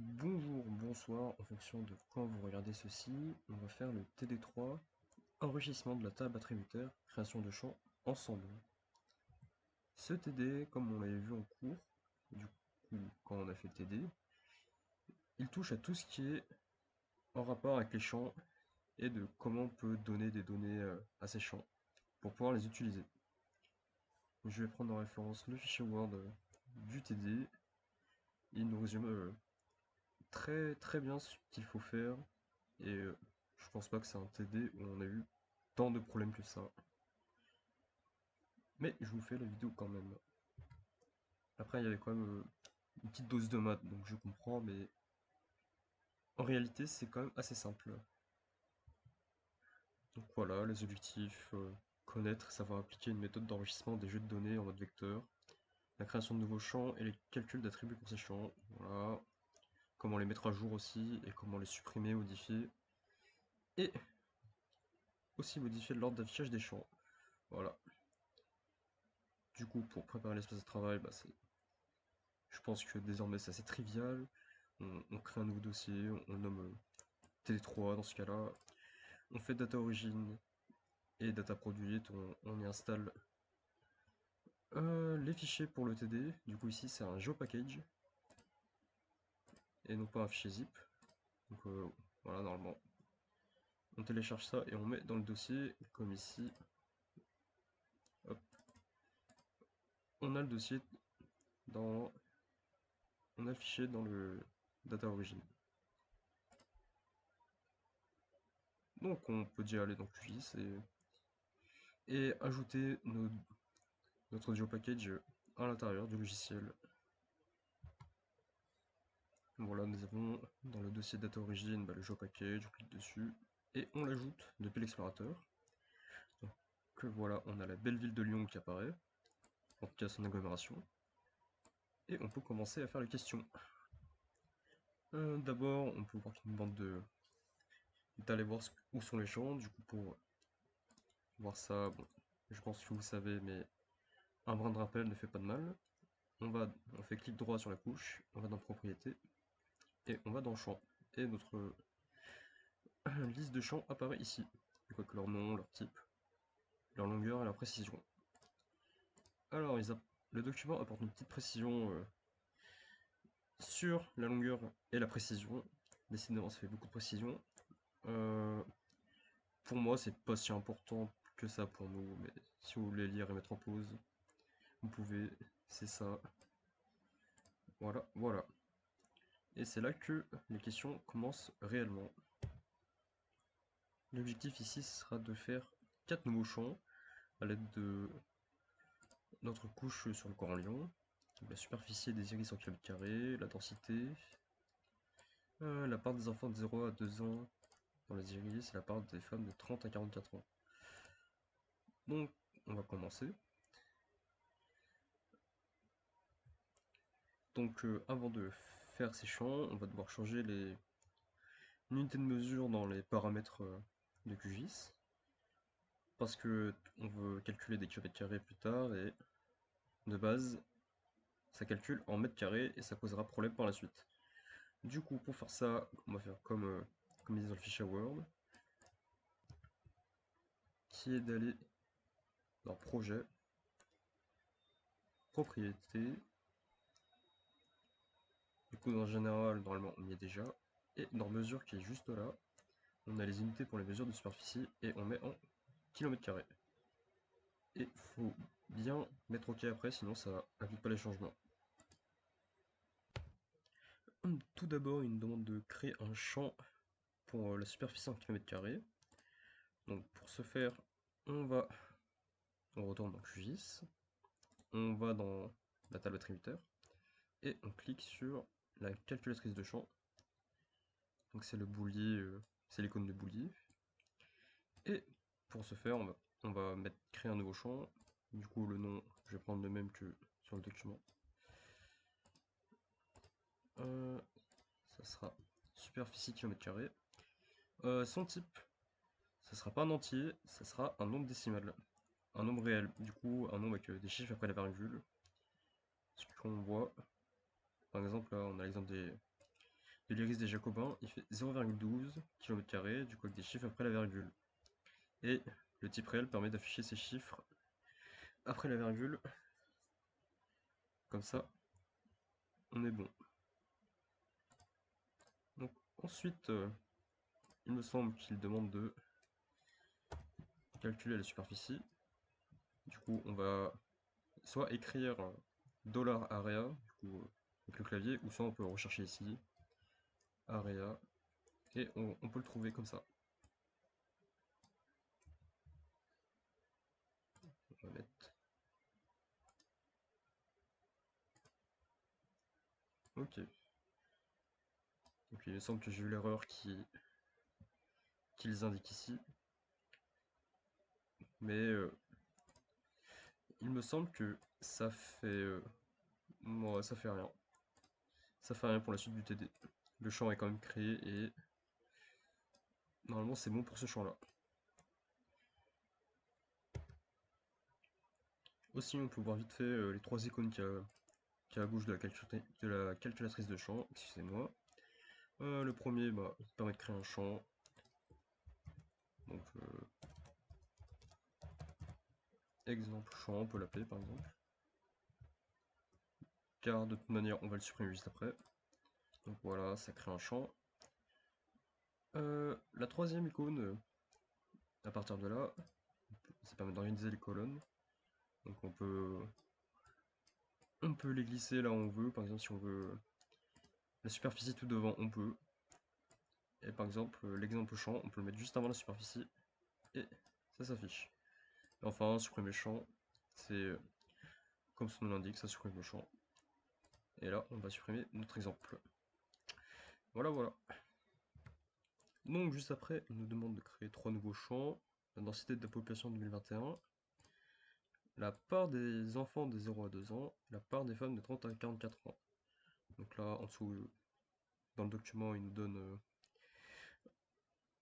Bonjour, bonsoir, en fonction de quand vous regardez ceci, on va faire le TD3, enrichissement de la table attributaire, création de champs, ensemble. Ce TD, comme on l'avait vu en cours, du coup, quand on a fait le TD, il touche à tout ce qui est en rapport avec les champs et de comment on peut donner des données à ces champs pour pouvoir les utiliser. Je vais prendre en référence le fichier Word du TD. Il nous résume très très bien ce qu'il faut faire. Et je pense pas que c'est un TD où on a eu tant de problèmes que ça. Mais je vous fais la vidéo quand même. Après, il y avait quand même une petite dose de maths, donc je comprends, mais en réalité, c'est quand même assez simple. Donc voilà, les objectifs, connaître, savoir appliquer une méthode d'enrichissement des jeux de données en mode vecteur, la création de nouveaux champs et les calculs d'attributs pour ces champs. Voilà. Comment les mettre à jour aussi, et comment les supprimer, modifier. Et aussi modifier l'ordre d'affichage des champs. Voilà. Du coup, pour préparer l'espace de travail, je pense que désormais c'est assez trivial. On crée un nouveau dossier, on nomme T3 dans ce cas-là. On fait data origin et data produit, on y installe les fichiers pour le TD. Du coup ici c'est un geopackage et non pas un fichier zip. Donc voilà, normalement on télécharge ça et on met dans le dossier comme ici. Hop. On a le dossier dans... On a le fichier dans le data origin. Donc on peut déjà aller dans QGIS et ajouter notre geopackage à l'intérieur du logiciel. Voilà, nous avons dans le dossier data origin le geopackage, on clique dessus et on l'ajoute depuis l'explorateur. Donc voilà, on a la belle ville de Lyon qui apparaît, en tout cas son agglomération, et on peut commencer à faire les questions. D'abord, on peut voir qu'il nous demande d'aller voir où sont les champs, du coup pour voir ça, bon, je pense que vous savez, mais un brin de rappel ne fait pas de mal. On fait clic droit sur la couche, on va dans propriétés, et on va dans champs. Et notre liste de champs apparaît ici. Quoi que leur nom, leur type, leur longueur et leur précision. Alors, le document apporte une petite précision sur la longueur et la précision. Décidément, ça fait beaucoup de précision. Euh, pour moi, c'est pas si important que ça pour nous, mais si vous voulez lire et mettre en pause, vous pouvez, c'est ça. Voilà, voilà. Et c'est là que les questions commencent réellement. L'objectif ici sera de faire 4 nouveaux champs à l'aide de notre couche sur le Grand Lion. La superficie des iris en km², la densité, la part des enfants de 0 à 2 ans dans les iris et la part des femmes de 30 à 44 ans. Donc, on va commencer. Donc, avant de faire ces champs, on va devoir changer les unités de mesure dans les paramètres de QGIS. Parce que on veut calculer des km² plus tard et de base, ça calcule en mètres carrés et ça posera problème par la suite. Du coup, pour faire ça, on va faire comme il dit dans le fichier Word, qui est d'aller dans Projet, Propriété. Du coup, dans Général, normalement, on y est déjà. Et dans Mesure, qui est juste là, on a les unités pour les mesures de superficie et on met en km². Et faut bien mettre OK après, sinon ça n'applique pas les changements. Tout d'abord, il nous demande de créer un champ pour la superficie en km². Donc pour ce faire, on retourne dans QGIS, on va dans la table attributeur et on clique sur la calculatrice de champ. Donc c'est le boulier, c'est l'icône de boulier. Et pour ce faire, on va créer un nouveau champ. Du coup, le nom, je vais prendre le même que sur le document. Ça sera superficie km². Son type, ça sera pas un entier, ça sera un nombre décimal. Un nombre réel, du coup, un nombre avec des chiffres après la virgule. Ce qu'on voit, par exemple, là, on a l'exemple de l'iris des Jacobins, il fait 0,12 km², du coup avec des chiffres après la virgule. Et le type réel permet d'afficher ces chiffres après la virgule. Comme ça, on est bon. Donc ensuite, il me semble qu'il demande de calculer la superficie. Du coup, on va soit écrire $area, du coup, avec le clavier, ou soit on peut rechercher ici, area, et on peut le trouver comme ça. On va mettre... Ok. Donc il me semble que j'ai eu l'erreur qu'ils indiquent ici. Mais il me semble que ça fait... moi, ça fait rien. Ça fait rien pour la suite du TD. Le champ est quand même créé et normalement c'est bon pour ce champ-là. Aussi, on peut voir vite fait les trois icônes qu'il y a à gauche de la calculatrice de champ. Excusez-moi. Le premier, bah, il permet de créer un champ. Donc, exemple champ, on peut l'appeler par exemple. Car de toute manière, on va le supprimer juste après. Donc voilà, ça crée un champ. La troisième icône, à partir de là, ça permet d'organiser les colonnes. Donc on peut les glisser là où on veut. Par exemple, si on veut la superficie tout devant, on peut. Et par exemple, l'exemple champ, on peut le mettre juste avant la superficie. Et ça s'affiche. Enfin, supprimer champ, c'est comme son nom l'indique, ça supprime le champ. Et là, on va supprimer notre exemple. Voilà, voilà. Donc, juste après, il nous demande de créer trois nouveaux champs. La densité de la population 2021, la part des enfants de 0 à 2 ans, la part des femmes de 30 à 44 ans. Donc là, en dessous, dans le document, il nous donne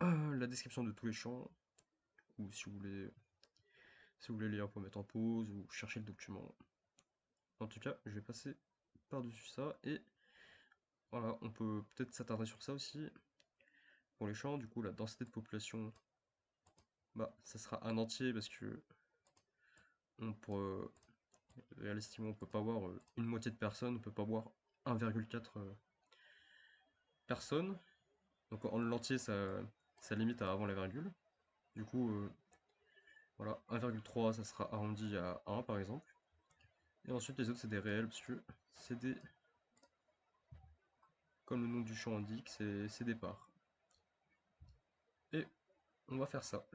la description de tous les champs. Ou si vous voulez lire, on peut mettre en pause ou chercher le document. En tout cas, je vais passer par-dessus ça et voilà, on peut peut-être s'attarder sur ça aussi. Pour les champs, du coup, la densité de population, bah, ça sera un entier parce que réalistiquement, on peut pas avoir une moitié de personnes, on peut pas avoir 1,4 personnes. Donc en l'entier, ça limite à avant la virgule. Du coup, voilà, 1,3 ça sera arrondi à 1 par exemple. Et ensuite les autres c'est des réels parce que c'est des, comme le nom du champ indique, c'est des parts. Et on va faire ça.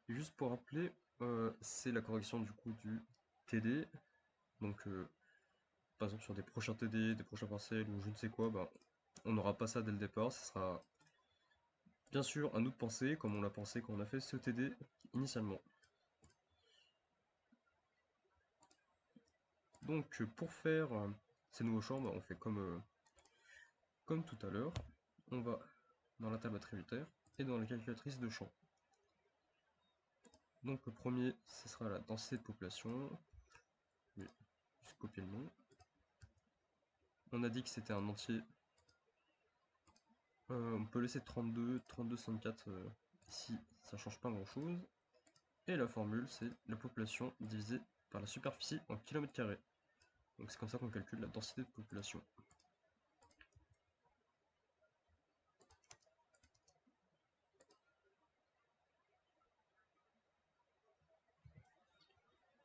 Juste pour rappeler, c'est la correction du coup du TD. Donc par exemple sur des prochains TD, des prochains partiels ou je ne sais quoi, bah, on n'aura pas ça dès le départ, ce sera bien sûr à nous de penser comme on l'a pensé quand on a fait ce TD initialement. Donc pour faire ces nouveaux champs, bah, on fait comme tout à l'heure. On va dans la table attributaire et dans la calculatrice de champs. Donc le premier, ce sera la densité de population. Je vais juste copier le nom. On a dit que c'était un entier. On peut laisser 32, 32, 64 ici, ça change pas grand chose. Et la formule, c'est la population divisée par la superficie en kilomètres carrés. Donc c'est comme ça qu'on calcule la densité de population.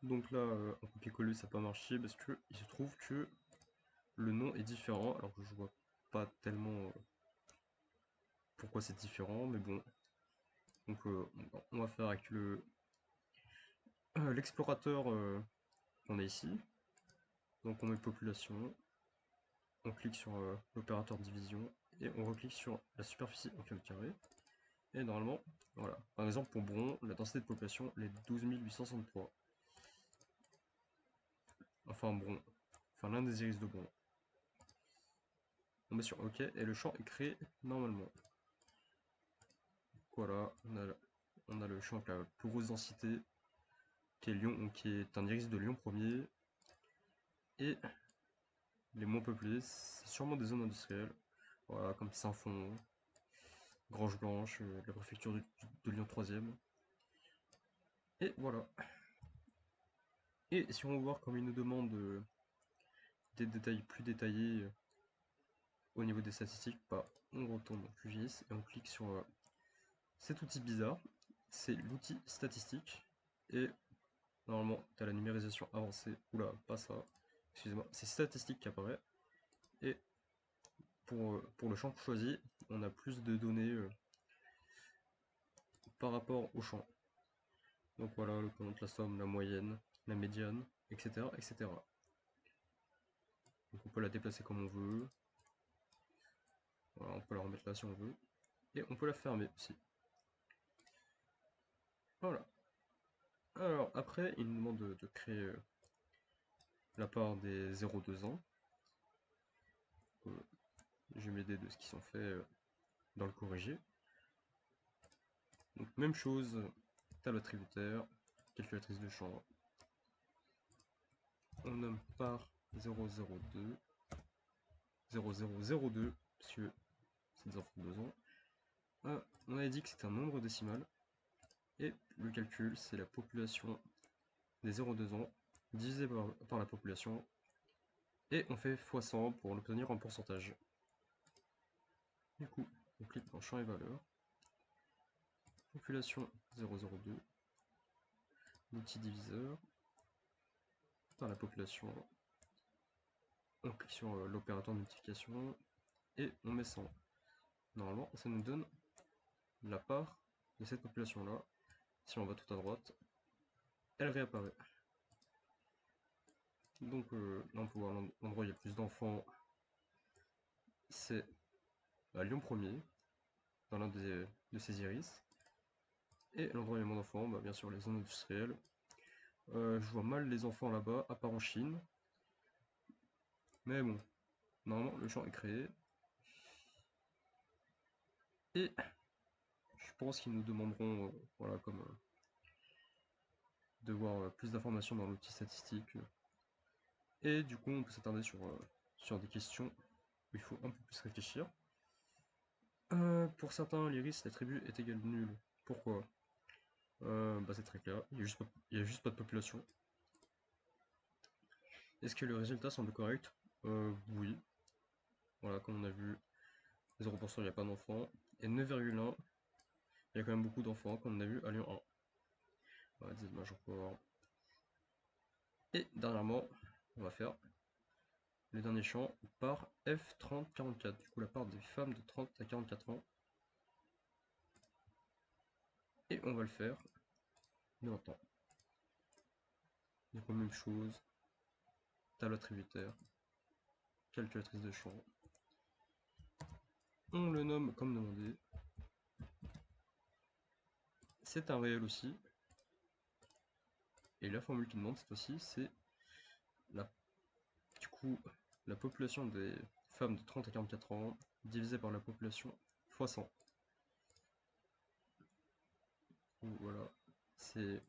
Donc là, en copier-coller, ça n'a pas marché parce que il se trouve que le nom est différent, alors que je vois pas tellement pourquoi c'est différent, mais bon. Donc on va faire avec l'explorateur qu'on a ici. Donc on met population, on clique sur l'opérateur de division et on reclique sur la superficie en kilomètres carrés. Et normalement, voilà. Par exemple pour Bron, la densité de population elle est de 12 863. Enfin Bron, enfin l'un des iris de Bron. On met sur OK et le champ est créé normalement. Voilà, on a le champ avec la plus grosse densité qui est Lyon, qui est un iris de Lyon 1er. Et les moins peuplées, c'est sûrement des zones industrielles. Voilà, comme Saint-Fond, Grange Blanche, la préfecture de Lyon 3e. Et voilà. Et si on veut voir comme il nous demande des détails plus détaillés au niveau des statistiques, bah, on retourne dans QGIS et on clique sur cet outil bizarre. C'est l'outil statistique. Et normalement, tu as la numérisation avancée. Oula, pas ça. Excusez-moi, c'est statistique qui apparaît. Et pour le champ choisi, on a plus de données par rapport au champ. Donc voilà, le compte, la somme, la moyenne, la médiane, etc., etc. Donc on peut la déplacer comme on veut. Voilà, on peut la remettre là si on veut. Et on peut la fermer aussi. Voilà. Alors après, il nous demande de créer la part des 0,2 ans. Je vais m'aider de ce qui sont faits dans le corrigé. Donc même chose, table attributaire, calculatrice de champ. On nomme par 002, 0002, parce que c'est des enfants de 2 ans. On avait dit que c'était un nombre décimal. Et le calcul, c'est la population des 0,2 ans divisé par la population. Et on fait x100 pour l'obtenir en pourcentage. Du coup, on clique dans champ et valeurs. Population 002. L'outil diviseur. Par la population. On clique sur l'opérateur de multiplication. Et on met 100. Normalement, ça nous donne la part de cette population-là. Si on va tout à droite, elle réapparaît. Donc là, on peut voir l'endroit où il y a plus d'enfants. C'est à Lyon 1er, dans l'un de ces iris. Et l'endroit où il y a moins d'enfants, bah, bien sûr les zones industrielles. Je vois mal les enfants là-bas, à part en Chine. Mais bon, normalement le champ est créé. Et je pense qu'ils nous demanderont, voilà, comme de voir plus d'informations dans l'outil statistique. Et du coup, on peut s'attarder sur des questions où il faut un peu plus réfléchir. Pour certains, l'iris, l'attribut est égal nul. Pourquoi? Bah c'est très clair, il y a juste pas de population. Est-ce que le résultat semble correct? Oui. Voilà, comme on a vu, 0%, il n'y a pas d'enfants. Et 9,1, il y a quand même beaucoup d'enfants, comme on a vu à Lyon 1. Voilà, 10 majeur port. Et dernièrement, on va faire le dernier champ par F30-44. Du coup, la part des femmes de 30 à 44 ans. Et on va le faire maintenant. Du coup, même chose. Table attributaire. Calculatrice de champ. On le nomme comme demandé. C'est un réel aussi. Et la formule qui demande cette fois-ci, c'est du coup la population des femmes de 30 à 44 ans divisée par la population fois 100. Voilà, c'est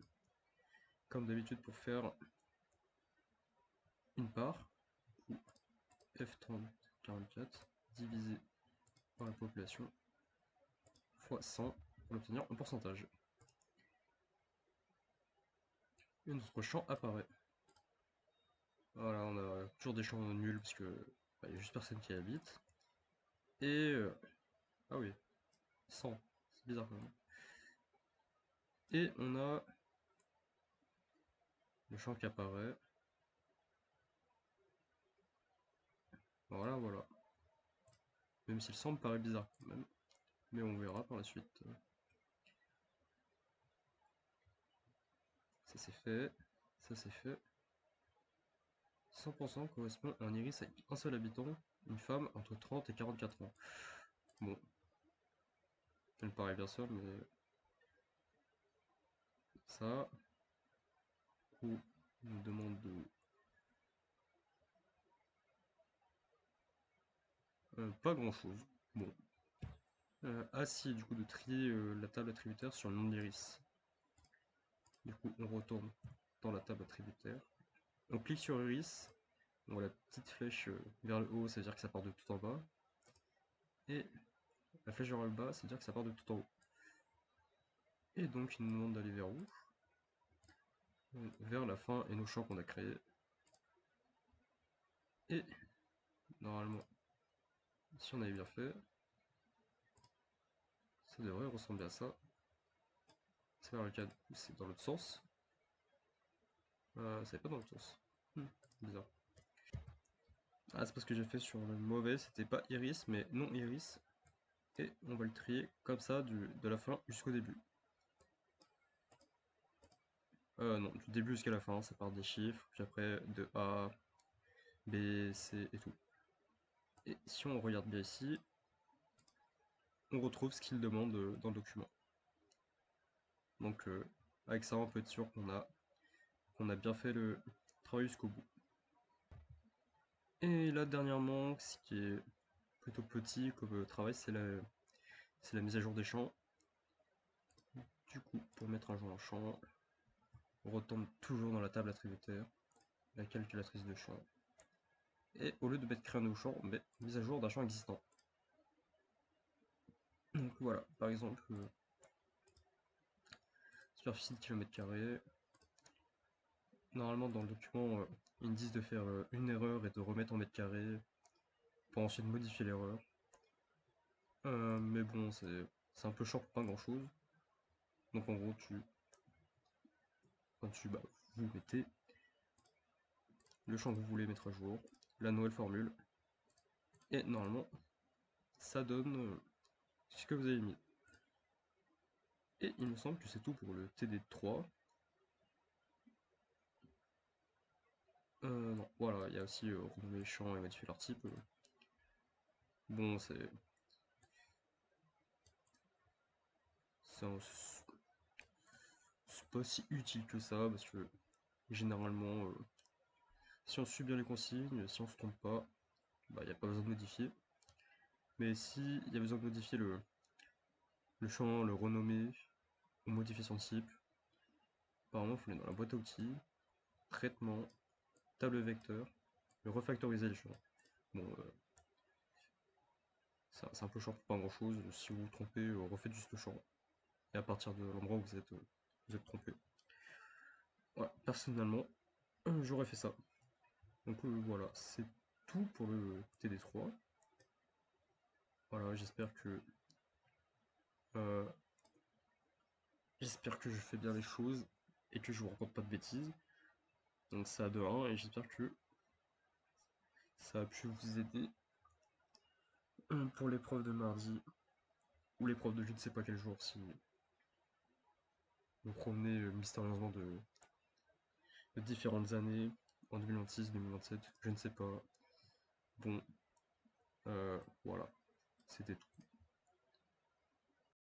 comme d'habitude pour faire une part, F30-44 divisé par la population fois 100 pour l'obtenir en pourcentage. Et notre champ apparaît. Voilà, on a toujours des champs nuls parce que il y a juste personne qui habite. Et ah oui, 100, c'est bizarre quand même. Et on a le champ qui apparaît. Voilà, voilà. Même si le sang me paraît bizarre quand même. Mais on verra par la suite. Ça c'est fait. Ça c'est fait. 100% correspond à un iris avec un seul habitant, une femme entre 30 et 44 ans. Bon. Elle me paraît bien seule, mais... Ça... Du coup, on nous demande de... pas grand chose. Bon. Ah si, du coup, de trier la table attributaire sur le nom de l'iris. Du coup, on retourne dans la table attributaire. On clique sur iris. On voit la petite flèche vers le haut, ça veut dire que ça part de tout en bas. Et la flèche vers le bas, ça veut dire que ça part de tout en haut. Et donc il nous demande d'aller vers où? Vers la fin et nos champs qu'on a créés. Et normalement, si on avait bien fait, ça devrait ressembler à ça. C'est vers le cas où c'est dans l'autre sens. Ça n'est pas dans l'autre sens. Bizarre. Ah, c'est parce que j'ai fait sur le mauvais, c'était pas iris, mais non iris. Et on va le trier comme ça, de la fin jusqu'au début. Non, du début jusqu'à la fin, ça part des chiffres, puis après de A, B, C et tout. Et si on regarde bien ici, on retrouve ce qu'il demande dans le document. Donc avec ça, on peut être sûr qu'on a bien fait le travail jusqu'au bout. Et là, dernièrement, ce qui est plutôt petit comme travail, c'est la mise à jour des champs. Du coup, pour mettre un jour en champ, on retombe toujours dans la table attributaire, la calculatrice de champ. Et au lieu de mettre créer un nouveau champ, on met mise à jour d'un champ existant. Donc voilà, par exemple, superficie de kilomètre carré. Normalement, dans le document, ils me disent de faire une erreur et de remettre en mètre carré pour ensuite modifier l'erreur. Mais bon, c'est un peu short pour pas grand chose. Donc en gros, vous mettez le champ que vous voulez mettre à jour, la nouvelle formule, et normalement, ça donne ce que vous avez mis. Et il me semble que c'est tout pour le TD3. Non, voilà, il y a aussi renommer les champs et modifier leur type. Bon, c'est pas si utile que ça, parce que généralement, si on suit bien les consignes, si on se trompe pas, bah, il n'y a pas besoin de modifier. Mais si il y a besoin de modifier le champ, le renommer, ou modifier son type, apparemment il faut aller dans la boîte à outils, traitement, table vecteur, et refactoriser les champs. Bon, c'est un peu short pour pas grand chose. Si vous vous trompez, refaites juste le champ. Et à partir de l'endroit où vous êtes trompé. Voilà, personnellement, j'aurais fait ça. Donc voilà, c'est tout pour le TD3. Voilà, euh, j'espère que je fais bien les choses et que je vous raconte pas de bêtises. Donc ça de 1 et j'espère que ça a pu vous aider pour l'épreuve de mardi ou l'épreuve de je ne sais pas quel jour si vous promenez mystérieusement de différentes années en 2026, 2027, je ne sais pas. Bon, voilà, c'était tout.